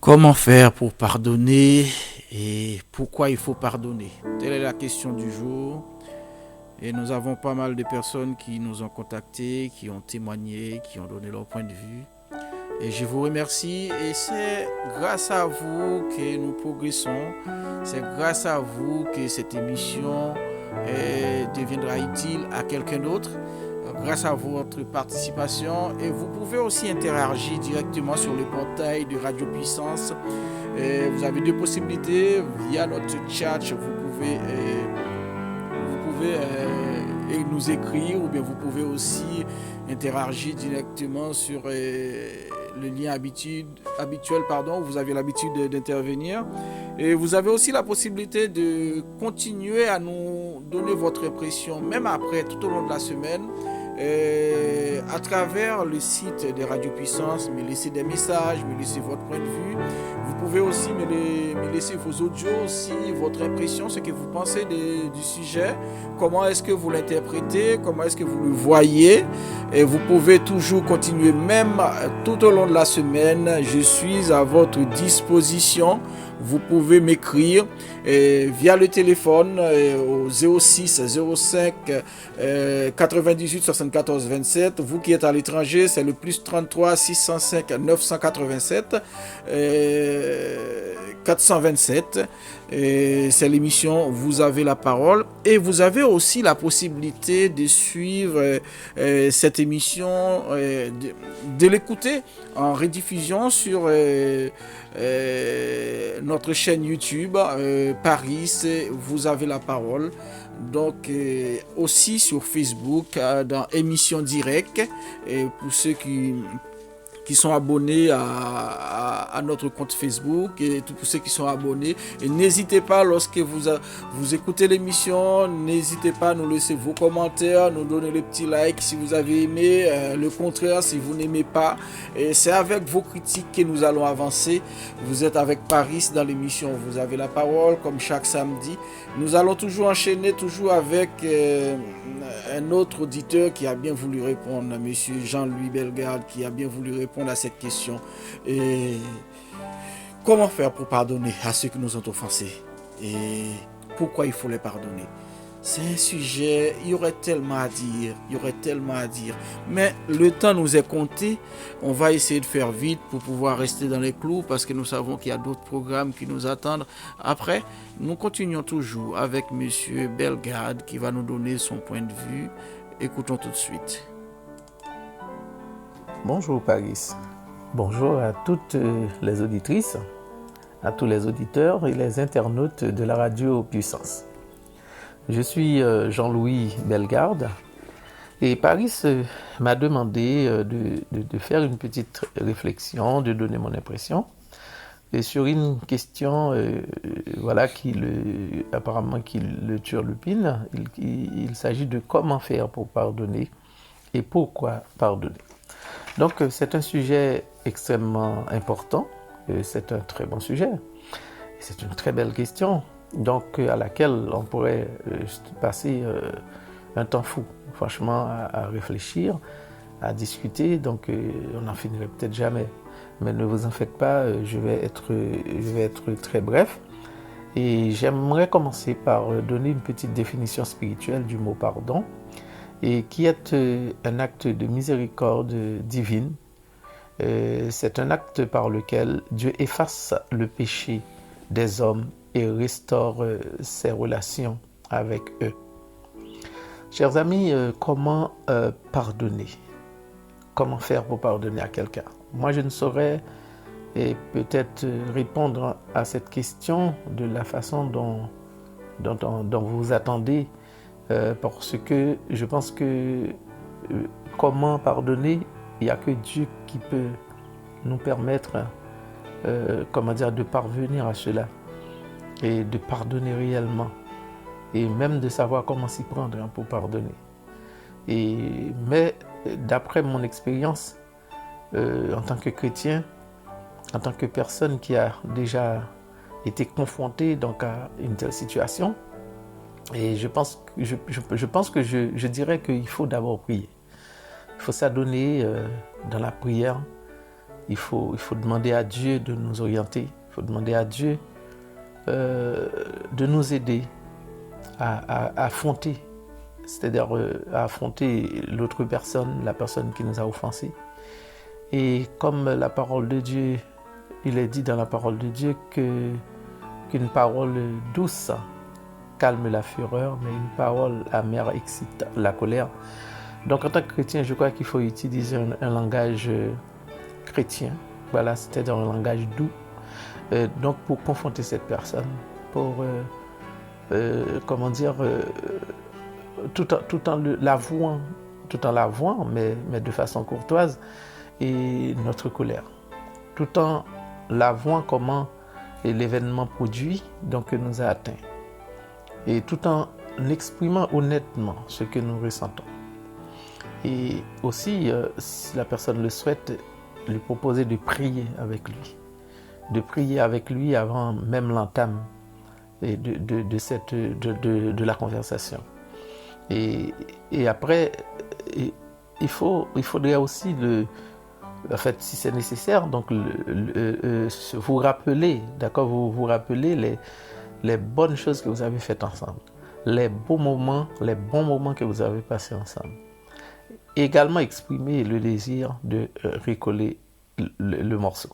Comment faire pour pardonner et pourquoi il faut pardonner? Telle est la question du jour. Et nous avons pas mal de personnes qui nous ont contactés, qui ont témoigné, qui ont donné leur point de vue. Et je vous remercie. Et c'est grâce à vous que nous progressons. C'est grâce à vous que cette émission deviendra utile à quelqu'un d'autre. Grâce à votre participation. Et vous pouvez aussi interagir directement sur le portail de Radio Puissance. Vous avez deux possibilités. Via notre chat, vous pouvez nous écrire ou bien vous pouvez aussi interagir directement sur le lien habituel, où vous avez l'habitude d'intervenir. Et vous avez aussi la possibilité de continuer à nous donner votre impression, même après, tout au long de la semaine, à travers le site de Radio Puissance, me laisser des messages, me laisser votre point de vue. Vous pouvez aussi me laisser vos audios, aussi votre impression, ce que vous pensez du sujet, comment est-ce que vous l'interprétez, comment est-ce que vous le voyez. Et vous pouvez toujours continuer, même tout au long de la semaine. Je suis à votre disposition. vous pouvez m'écrire via le téléphone au 06 05 98 74 27. Vous qui êtes à l'étranger, c'est le plus 33 605 987 427. C'est l'émission Vous avez la parole, et vous avez aussi la possibilité de suivre cette émission, de l'écouter en rediffusion sur notre chaîne YouTube Paris Vous avez la parole. Donc aussi sur Facebook dans émission directe, et pour ceux qui sont abonnés à notre compte Facebook, et tous ceux qui sont abonnés. Et n'hésitez pas, lorsque vous écoutez l'émission, n'hésitez pas à nous laisser vos commentaires, nous donner les petits likes si vous avez aimé, le contraire si vous n'aimez pas. Et c'est avec vos critiques que nous allons avancer. Vous êtes avec Paris dans l'émission Vous avez la parole, comme chaque samedi. Nous allons toujours enchaîner, toujours avec un autre auditeur qui a bien voulu répondre, monsieur Jean-Louis Bellegarde, qui a bien voulu répondre à cette question. Et comment faire pour pardonner à ceux qui nous ont offensés, et pourquoi il faut les pardonner? C'est un sujet, il y aurait tellement à dire, mais le temps nous est compté. On va essayer de faire vite pour pouvoir rester dans les clous, parce que nous savons qu'il y a d'autres programmes qui nous attendent après. Nous continuons toujours avec monsieur Bellegarde qui va nous donner son point de vue. Écoutons tout de suite. Bonjour Paris, bonjour à toutes les auditrices, à tous les auditeurs et les internautes de la radio Puissance. Je suis Jean-Louis Bellegarde, et Paris m'a demandé de faire une petite réflexion, de donner mon impression et sur une question apparemment qui le turlupine. Il s'agit de comment faire pour pardonner et pourquoi pardonner. Donc c'est un sujet extrêmement important, c'est un très bon sujet, c'est une très belle question, donc à laquelle on pourrait passer un temps fou, franchement, à réfléchir, à discuter, donc on n'en finirait peut-être jamais. Mais ne vous en faites pas, je vais être très bref. Et j'aimerais commencer par donner une petite définition spirituelle du mot pardon, et qui est un acte de miséricorde divine. C'est un acte par lequel Dieu efface le péché des hommes et restaure ses relations avec eux. Chers amis, comment pardonner? Comment faire pour pardonner à quelqu'un? Moi, je ne saurais peut-être répondre à cette question de la façon dont vous attendez, parce que je pense que comment pardonner, il n'y a que Dieu qui peut nous permettre de parvenir à cela, et de pardonner réellement, et même de savoir comment s'y prendre pour pardonner. Mais d'après mon expérience, en tant que chrétien, en tant que personne qui a déjà été confrontée donc à une telle situation, et je dirais qu'il faut d'abord prier. Il faut s'adonner dans la prière. Il faut demander à Dieu de nous orienter. Il faut demander à Dieu de nous aider à affronter, c'est-à-dire à affronter l'autre personne, la personne qui nous a offensés. Et comme la parole de Dieu, il est dit dans la parole de Dieu qu'une parole douce calme la fureur, mais une parole amère excite la colère. Donc en tant que chrétien, je crois qu'il faut utiliser un langage chrétien, voilà, c'est-à-dire un langage doux, donc pour confronter cette personne, pour tout en l'avouant, mais de façon courtoise, et notre colère, tout en l'avouant comment l'événement produit donc nous a atteint, et tout en exprimant honnêtement ce que nous ressentons. Et aussi, si la personne le souhaite, lui proposer de prier avec lui avant même l'entame de la conversation. Et après, il faudrait aussi en fait, si c'est nécessaire, donc vous rappelez, d'accord, vous rappelez les bonnes choses que vous avez faites ensemble, les bons moments que vous avez passés ensemble. Également exprimer le désir de recoller le morceau.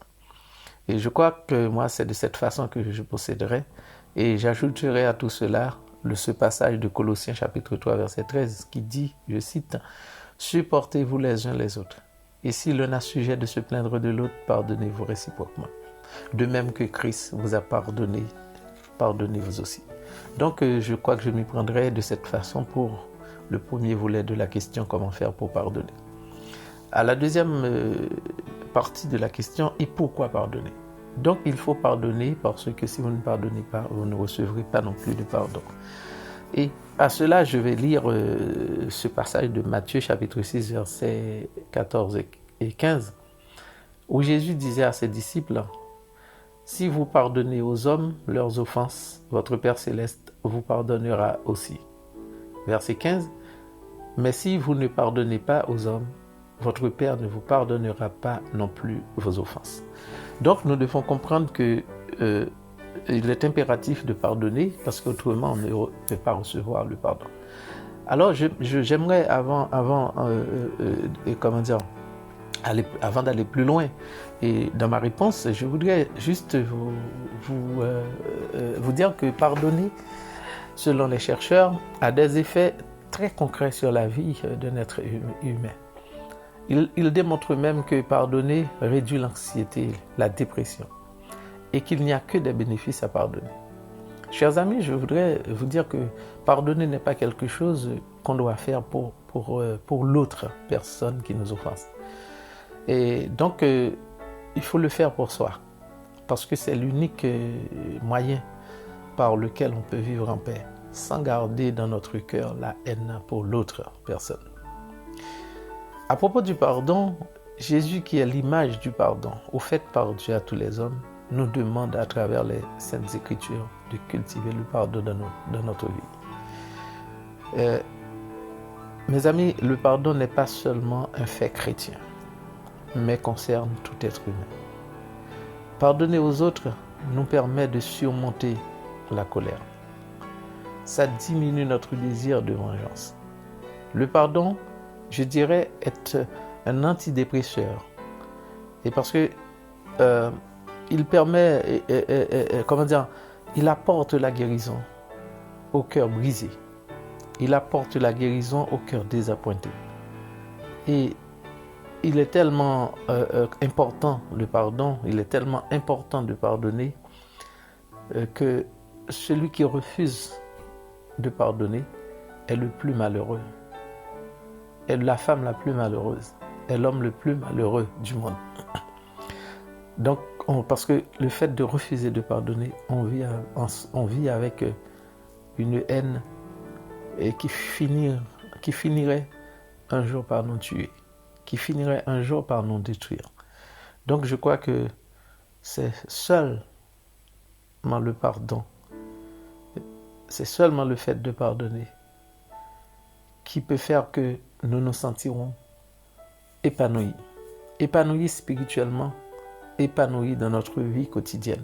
Et je crois que moi, c'est de cette façon que je procéderai. Et j'ajouterai à tout cela ce passage de Colossiens chapitre 3, verset 13, qui dit, je cite, « Supportez-vous les uns les autres. Et si l'un a sujet de se plaindre de l'autre, pardonnez-vous réciproquement. De même que Christ vous a pardonné, pardonnez-vous aussi. » Donc, je crois que je m'y prendrai de cette façon pour le premier volet de la question « Comment faire pour pardonner ?» À la deuxième partie de la question « Et pourquoi pardonner ?» Donc, il faut pardonner parce que si vous ne pardonnez pas, vous ne recevrez pas non plus de pardon. Et à cela, je vais lire ce passage de Matthieu chapitre 6, versets 14 et 15, où Jésus disait à ses disciples, « Si vous pardonnez aux hommes leurs offenses, votre Père céleste vous pardonnera aussi. » Verset 15, « Mais si vous ne pardonnez pas aux hommes, votre Père ne vous pardonnera pas non plus vos offenses. » Donc nous devons comprendre que il est impératif de pardonner parce qu'autrement on ne peut pas recevoir le pardon. Alors j'aimerais avant d'aller plus loin et dans ma réponse, je voudrais juste vous dire que pardonner, selon les chercheurs, a des effets très concrets sur la vie d'un être humain. Il démontre même que pardonner réduit l'anxiété, la dépression, et qu'il n'y a que des bénéfices à pardonner. Chers amis, je voudrais vous dire que pardonner n'est pas quelque chose qu'on doit faire pour l'autre personne qui nous offense. Et donc, il faut le faire pour soi, parce que c'est l'unique moyen par lequel on peut vivre en paix, sans garder dans notre cœur la haine pour l'autre personne. À propos du pardon, Jésus, qui est l'image du pardon, offert par Dieu à tous les hommes, nous demande à travers les Saintes Écritures de cultiver le pardon dans notre vie. Mes amis, le pardon n'est pas seulement un fait chrétien, mais concerne tout être humain. Pardonner aux autres nous permet de surmonter la colère. Ça diminue notre désir de vengeance. Le pardon, je dirais, est un antidépresseur. Et parce que il permet, il apporte la guérison au cœur brisé. Il apporte la guérison au cœur désappointé. Et il est tellement important, le pardon, il est tellement important de pardonner que celui qui refuse de pardonner est le plus malheureux. Est la femme la plus malheureuse, est l'homme le plus malheureux du monde. Donc, parce que le fait de refuser de pardonner, on vit avec une haine et qui finirait un jour par nous tuer, qui finirait un jour par nous détruire. Donc, je crois que c'est seulement le pardon, c'est seulement le fait de pardonner qui peut faire que nous nous sentirons épanouis. Épanouis spirituellement, épanouis dans notre vie quotidienne.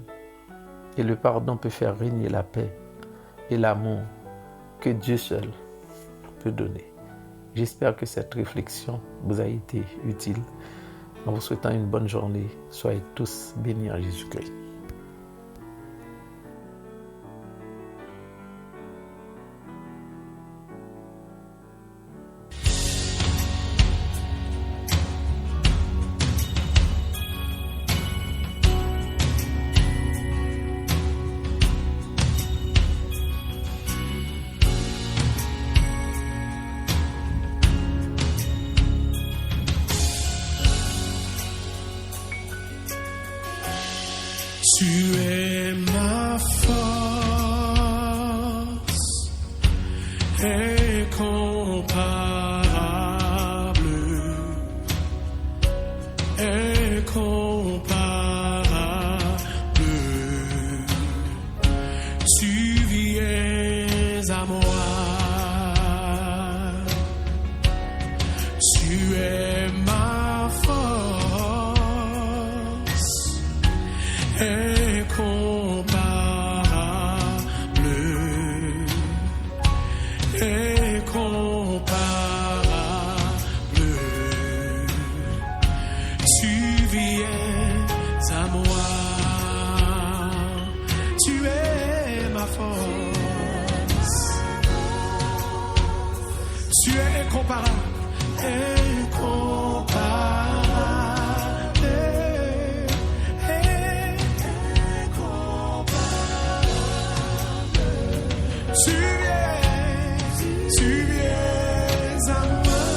Et le pardon peut faire régner la paix et l'amour que Dieu seul peut donner. J'espère que cette réflexion vous a été utile. En vous souhaitant une bonne journée, soyez tous bénis en Jésus-Christ. Tu es ma force incomparable, incomparable. Tu viens à moi, tu es ma force. incomparable, tu viens à moi,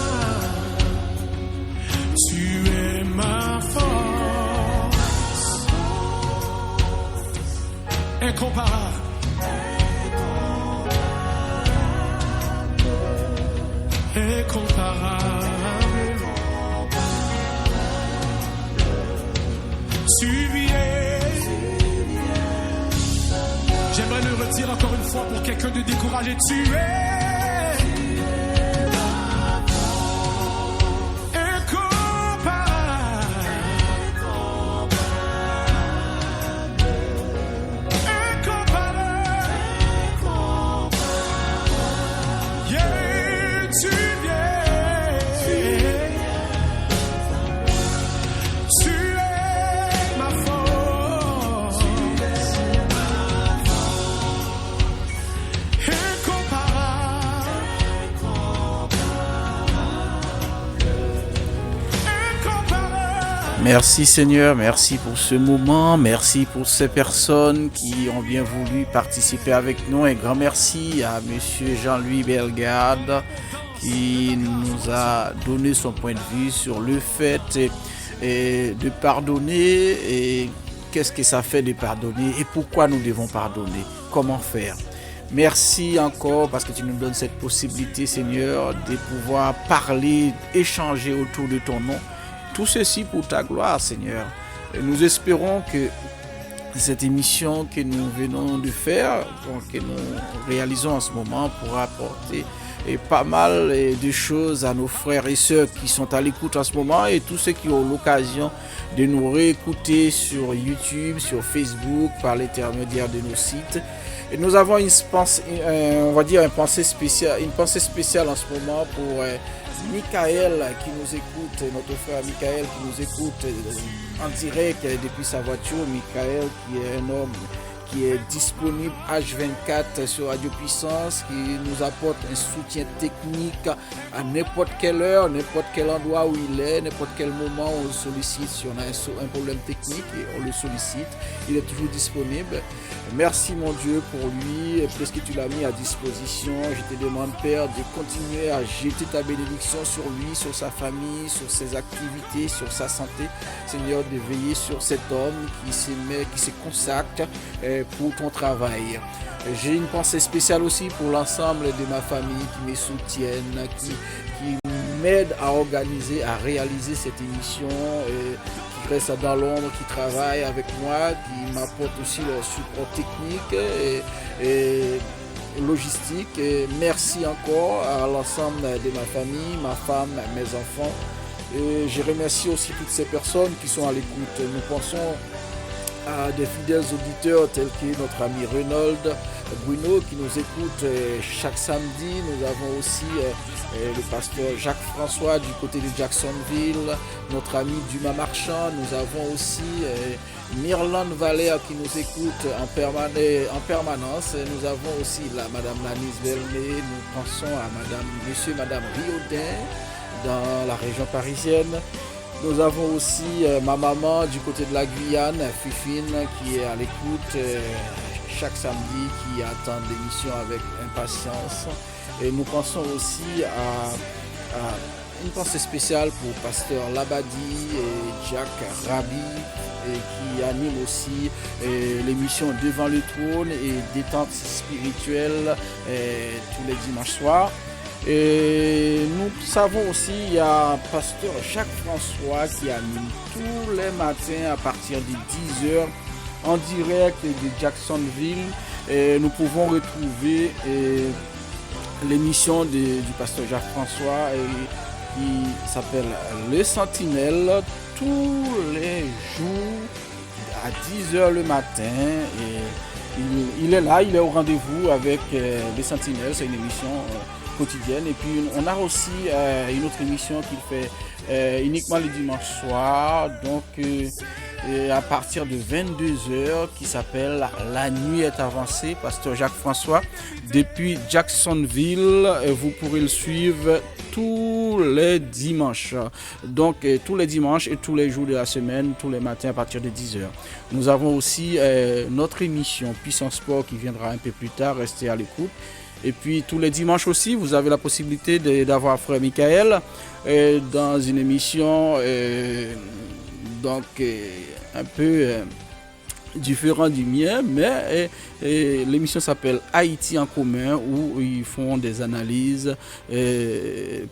tu es ma force, incomparable. Incomparable, tu viens. J'aimerais le redire encore une fois pour quelqu'un de découragé. Tu es Merci Seigneur, merci pour ce moment, merci pour ces personnes qui ont bien voulu participer avec nous. Un grand merci à Monsieur Jean-Louis Bellegarde qui nous a donné son point de vue sur le fait de pardonner et qu'est-ce que ça fait de pardonner et pourquoi nous devons pardonner, comment faire. Merci encore parce que tu nous donnes cette possibilité Seigneur de pouvoir parler, échanger autour de ton nom. Tout ceci pour ta gloire, Seigneur. Et nous espérons que cette émission que nous venons de faire, que nous réalisons en ce moment, pourra apporter pas mal de choses à nos frères et sœurs qui sont à l'écoute en ce moment et tous ceux qui ont l'occasion de nous réécouter sur YouTube, sur Facebook, par l'intermédiaire de nos sites. Et nous avons une pensée spéciale en ce moment pour Michael qui nous écoute, notre frère Michael qui nous écoute en direct depuis sa voiture. Michael qui est un homme qui est disponible H24 sur Radio Puissance, qui nous apporte un soutien technique à n'importe quelle heure, n'importe quel endroit où il est, n'importe quel moment on le sollicite. Si on a un problème technique, on le sollicite, il est toujours disponible. Merci mon Dieu pour lui, parce que tu l'as mis à disposition. Je te demande Père de continuer à jeter ta bénédiction sur lui, sur sa famille, sur ses activités, sur sa santé. Seigneur, de veiller sur cet homme qui se consacre pour ton travail. J'ai une pensée spéciale aussi pour l'ensemble de ma famille qui me soutiennent, qui m'aident à organiser, à réaliser cette émission, qui restent dans l'ombre, qui travaillent avec moi, qui m'apportent aussi leur support technique et logistique. Et merci encore à l'ensemble de ma famille, ma femme, mes enfants. Et je remercie aussi toutes ces personnes qui sont à l'écoute. Nous pensons à des fidèles auditeurs tels que notre ami Reynold Bruno qui nous écoute chaque samedi. Nous avons aussi le pasteur Jacques François du côté de Jacksonville, notre ami Dumas Marchand. Nous avons aussi Myrland Valère qui nous écoute en permanence. Nous avons aussi Madame Lanise Belmé. Nous pensons à Monsieur et Madame Riodin dans la région parisienne. Nous avons aussi ma maman du côté de la Guyane, Fifine, qui est à l'écoute chaque samedi, qui attend l'émission avec impatience. Et nous pensons aussi à une pensée spéciale pour Pasteur Labadi et Jacques Rabi, qui anime aussi l'émission Devant le trône et détente spirituelle tous les dimanches soirs. Et nous savons aussi il y a pasteur Jacques François qui anime tous les matins à partir de 10h en direct de Jacksonville. Et nous pouvons retrouver l'émission du pasteur Jacques François qui s'appelle Le Sentinelle tous les jours à 10h le matin. Et il est là, il est au rendez-vous avec Les Sentinelles. C'est une émission quotidienne. Et puis on a aussi une autre émission qu'il fait uniquement le dimanche soir. Donc à partir de 22h qui s'appelle La nuit est avancée, pasteur Jacques François depuis Jacksonville. Vous pourrez le suivre tous les dimanches. Donc tous les dimanches et tous les jours de la semaine, tous les matins à partir de 10h. Nous avons aussi notre émission Puissance Sport qui viendra un peu plus tard, restez à l'écoute. Et puis tous les dimanches aussi, vous avez la possibilité d'avoir Frère Michael dans une émission un peu différent du mien, mais l'émission s'appelle Haïti en commun, où ils font des analyses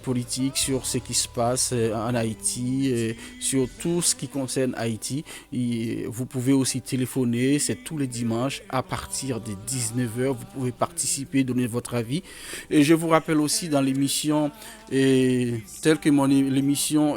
politiques sur ce qui se passe en Haïti, sur tout ce qui concerne Haïti. Et vous pouvez aussi téléphoner, c'est tous les dimanches à partir de 19h, vous pouvez participer, donner votre avis. Et je vous rappelle aussi dans l'émission, telle que l'émission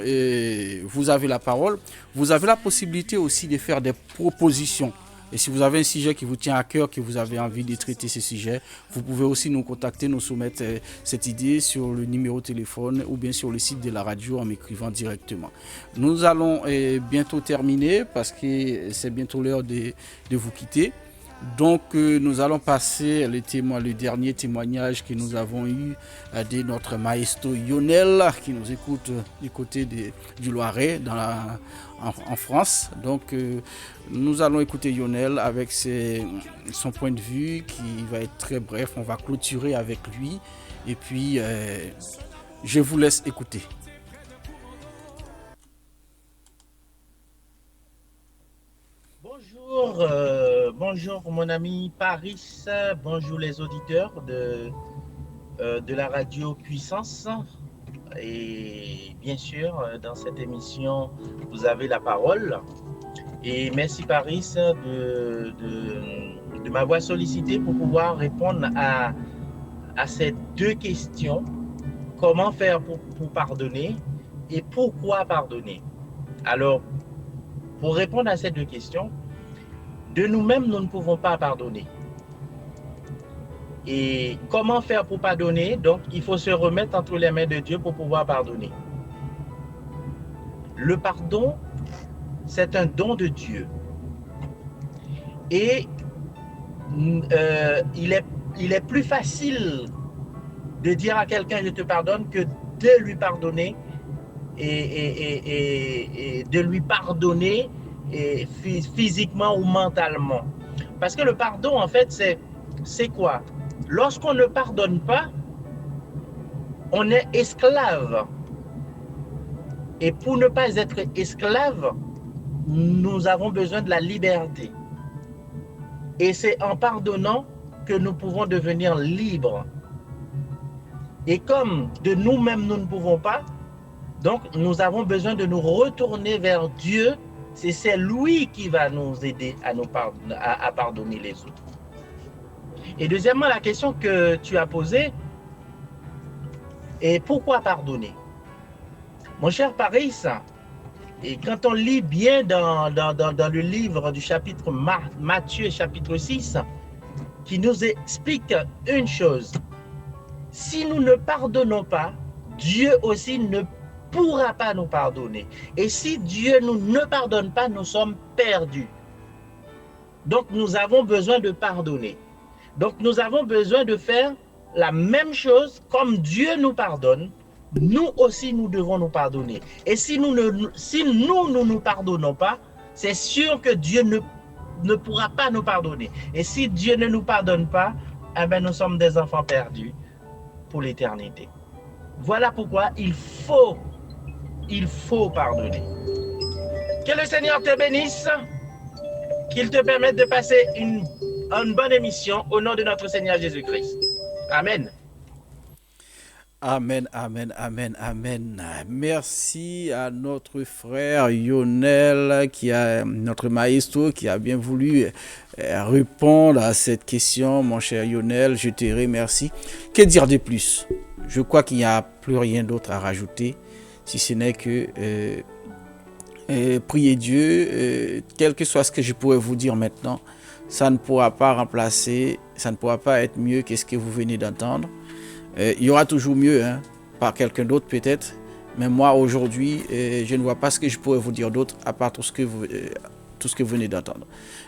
Vous avez la parole, vous avez la possibilité aussi de faire des propositions. Et si vous avez un sujet qui vous tient à cœur, que vous avez envie de traiter ce sujet, vous pouvez aussi nous contacter, nous soumettre cette idée sur le numéro de téléphone ou bien sur le site de la radio en m'écrivant directement. Nous allons bientôt terminer parce que c'est bientôt l'heure de vous quitter. Donc nous allons passer le dernier témoignage que nous avons eu de notre maestro Yonel qui nous écoute du côté du Loiret en France. Donc nous allons écouter Yonel avec son point de vue qui va être très bref. On va clôturer avec lui et puis je vous laisse écouter. Bonjour mon ami Paris, bonjour les auditeurs de la radio Puissance. Et bien sûr, dans cette émission, vous avez la parole. Et merci Paris de m'avoir sollicité pour pouvoir répondre à ces deux questions. Comment faire pour pardonner et pourquoi pardonner? Alors, pour répondre à ces deux questions, de nous-mêmes, nous ne pouvons pas pardonner. Et comment faire pour pardonner? Donc, il faut se remettre entre les mains de Dieu pour pouvoir pardonner. Le pardon, c'est un don de Dieu. Et il est plus facile de dire à quelqu'un « je te pardonne » que de lui pardonner et de lui pardonner physiquement ou mentalement. Parce que le pardon, en fait, c'est quoi? Lorsqu'on ne pardonne pas, on est esclave. Et pour ne pas être esclave, nous avons besoin de la liberté. Et c'est en pardonnant que nous pouvons devenir libres. Et comme de nous-mêmes, nous ne pouvons pas, donc nous avons besoin de nous retourner vers Dieu. C'est lui qui va nous aider à pardonner les autres. Et deuxièmement, la question que tu as posée est pourquoi pardonner? Mon cher Paris, et quand on lit bien dans le livre du chapitre Matthieu, chapitre 6, qui nous explique une chose. Si nous ne pardonnons pas, Dieu aussi ne pourra pas nous pardonner. Et si Dieu nous ne pardonne pas, nous sommes perdus. Donc nous avons besoin de pardonner. Donc nous avons besoin de faire la même chose. Comme Dieu nous pardonne, nous aussi nous devons nous pardonner. Et si nous ne nous pardonnons pas, c'est sûr que Dieu ne pourra pas nous pardonner. Et si Dieu ne nous pardonne pas, eh bien, nous sommes des enfants perdus pour l'éternité. Voilà pourquoi il faut pardonner. Que le Seigneur te bénisse, qu'il te permette de passer une bonne émission au nom de notre Seigneur Jésus-Christ. Amen. Amen, amen, amen, amen. Merci à notre frère Yonel, notre maestro, qui a bien voulu répondre à cette question. Mon cher Yonel, je te remercie. Que dire de plus? Je crois qu'il n'y a plus rien d'autre à rajouter, si ce n'est que prier Dieu, quel que soit ce que je pourrais vous dire maintenant, ça ne pourra pas remplacer, ça ne pourra pas être mieux que ce que vous venez d'entendre. Il y aura toujours mieux, par quelqu'un d'autre peut-être, mais moi aujourd'hui, je ne vois pas ce que je pourrais vous dire d'autre à part tout ce que tout ce que vous venez d'entendre.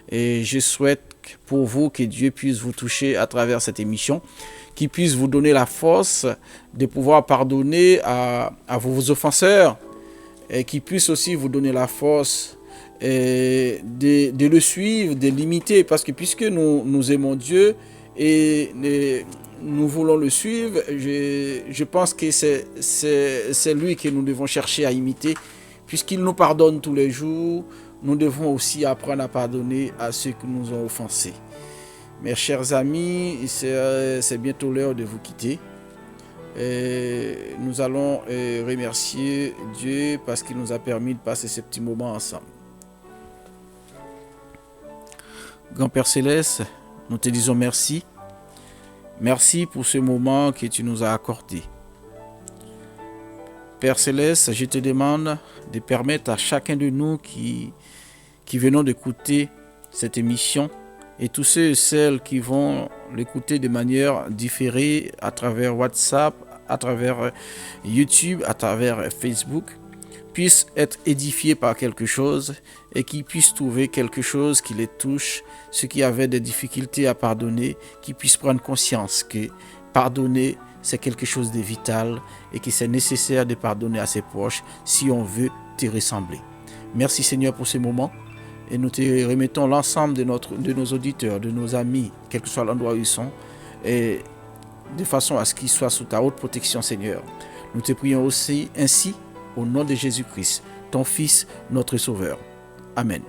Et je souhaite pour vous que Dieu puisse vous toucher à travers cette émission, qu'il puisse vous donner la force de pouvoir pardonner à vos offenseurs, et qu'il puisse aussi vous donner la force de le suivre, de l'imiter, parce que puisque nous aimons Dieu et nous voulons le suivre, je pense que c'est lui que nous devons chercher à imiter, puisqu'il nous pardonne tous les jours. Nous devons aussi apprendre à pardonner à ceux qui nous ont offensés. Mes chers amis, c'est bientôt l'heure de vous quitter. Et nous allons remercier Dieu parce qu'il nous a permis de passer ce petit moment ensemble. Grand-Père Céleste, nous te disons merci. Merci pour ce moment que tu nous as accordé. Père Céleste, je te demande de permettre à chacun de nous qui venons d'écouter cette émission et tous ceux et celles qui vont l'écouter de manière différée à travers WhatsApp, à travers YouTube, à travers Facebook, puissent être édifiés par quelque chose et qu'ils puissent trouver quelque chose qui les touche, ceux qui avaient des difficultés à pardonner, qu'ils puissent prendre conscience que pardonner, c'est quelque chose de vital et que c'est nécessaire de pardonner à ses proches si on veut te ressembler. Merci Seigneur pour ce moment. Et nous te remettons l'ensemble de nos auditeurs, de nos amis, quel que soit l'endroit où ils sont, et de façon à ce qu'ils soient sous ta haute protection, Seigneur. Nous te prions aussi ainsi, au nom de Jésus-Christ, ton Fils, notre Sauveur. Amen.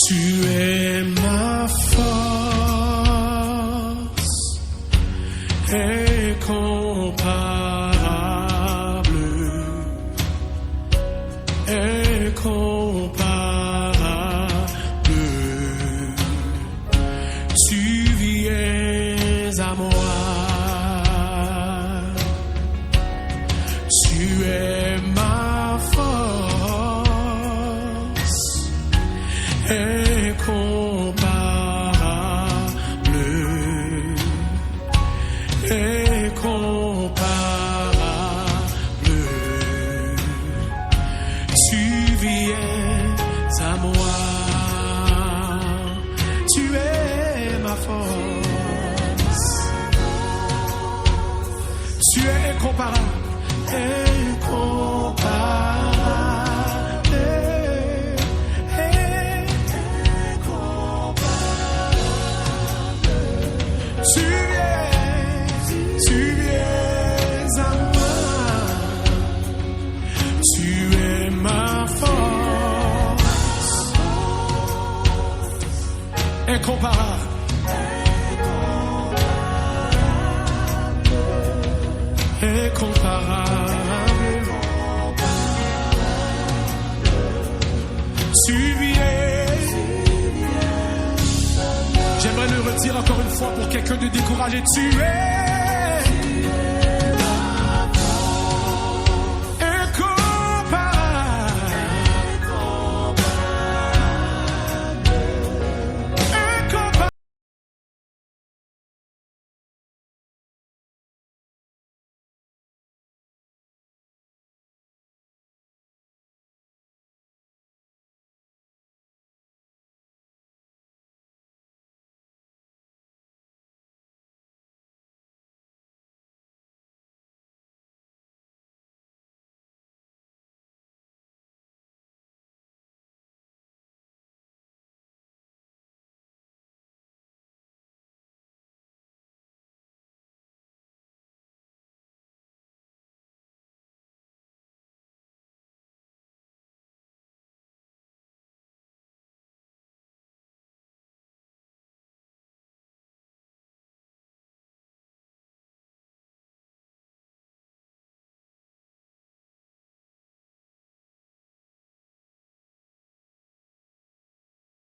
Tu es ma force incomparable, incomparable. Tu viens à moi, tu es ma force incomparable, incomparable. Tu viens à moi, tu es ma force, tu es incomparable, incomparable. Tu viens à moi, tu es ma force, incomparable, incomparable. Tu viens. J'aimerais le redire encore une fois pour quelqu'un de découragé. Tu es